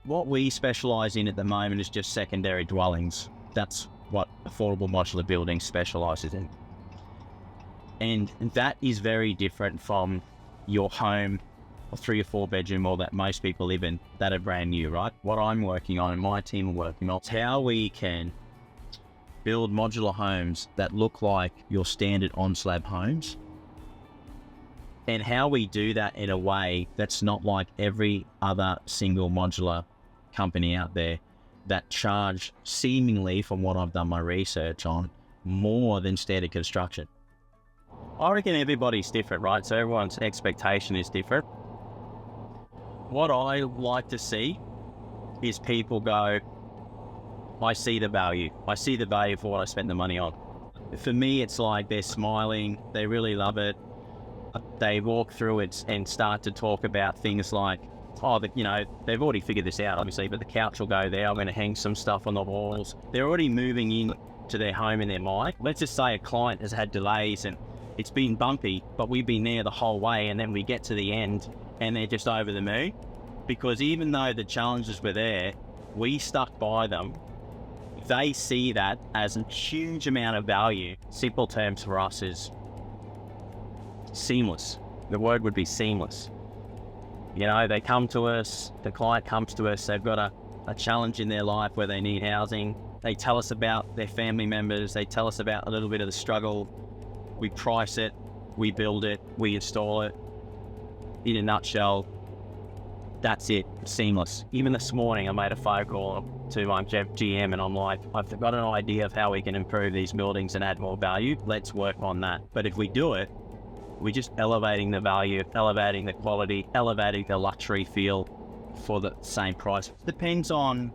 What we specialise in at the moment is just secondary dwellings. That's what Affordable Modular Buildings specialises in. And that is very different from your home, a 3 or 4 bedroom, or that most people live in that are brand new, right? What I'm working on and my team are working on is how we can build modular homes that look like your standard on-slab homes, and how we do that in a way that's not like every other single modular company out there that charge, seemingly from what I've done my research on, more than standard construction. I reckon everybody's different, right? So everyone's expectation is different. What I like to see is people go, I see the value. I see the value for what I spent the money on. For me, it's like they're smiling, they really love it. They walk through it and start to talk about things like, oh, they've already figured this out, obviously, but the couch will go there. I'm going to hang some stuff on the walls. They're already moving in to their home in their mind. Let's just say a client has had delays and it's been bumpy, but we've been there the whole way, and then we get to the end and they're just over the moon, because even though the challenges were there, we stuck by them. They see that as a huge amount of value. Simple terms for us is seamless. The word would be seamless. They come to us, the client comes to us, they've got a challenge in their life where they need housing. They tell us about their family members, they tell us about a little bit of the struggle. We price it, we build it, we install it. In a nutshell, that's it, seamless. Even this morning I made a phone call to my GM and I'm like, I've got an idea of how we can improve these buildings and add more value. Let's work on that. But if we do it, we're just elevating the value, elevating the quality, elevating the luxury feel for the same price. Depends on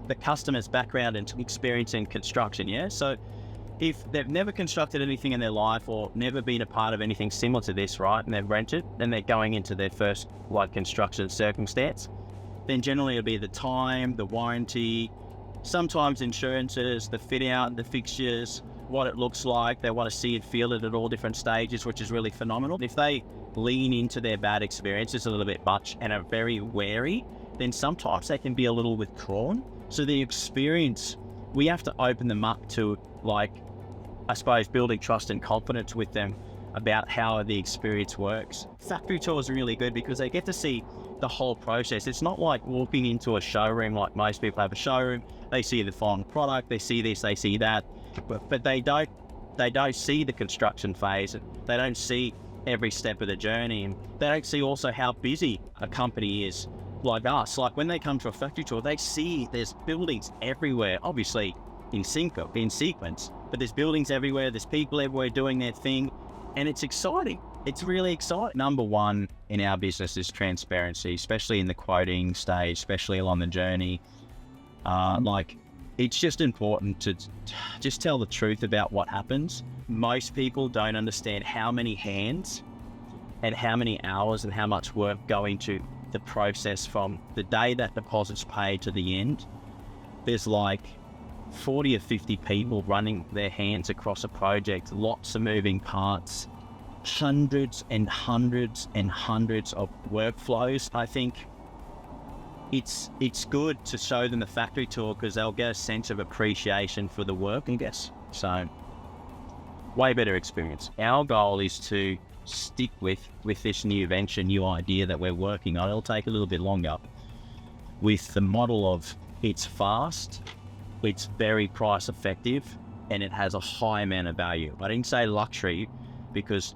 the customer's background and experience in construction, yeah? So if they've never constructed anything in their life or never been a part of anything similar to this, right, and they've rented, then they're going into their first construction circumstance, then generally it'll be the time, the warranty, sometimes insurances, the fit out, the fixtures, what it looks like. They want to see it, feel it at all different stages, which is really phenomenal. If they lean into their bad experiences a little bit much and are very wary, then sometimes they can be a little withdrawn. So the experience, we have to open them up to, I suppose, building trust and confidence with them about how the experience works. Factory tours are really good because they get to see the whole process. It's not like walking into a showroom like most people have a showroom. They see the final product, they see this, they see that, but they don't see the construction phase, and they don't see every step of the journey, and they don't see also how busy a company is like us. Like when they come to a factory tour, they see there's buildings everywhere, obviously in sequence, but there's buildings everywhere, there's people everywhere doing their thing, and it's exciting. It's really exciting. Number one in our business is transparency, especially in the quoting stage, especially along the journey. It's just important to just tell the truth about what happens. Most people don't understand how many hands and how many hours and how much work go into the process from the day that deposit's paid to the end. There's 40 or 50 people running their hands across a project, lots of moving parts, hundreds and hundreds and hundreds of workflows. I think it's good to show them the factory tour because they'll get a sense of appreciation for the work, I guess. So, way better experience. Our goal is to stick with this new venture, new idea that we're working on. It'll take a little bit longer, with the model of it's fast, it's very price effective, and it has a high amount of value. I didn't say luxury because,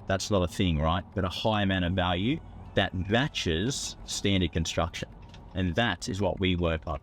that's not a thing, right? But a high amount of value that matches standard construction. And that is what we work on.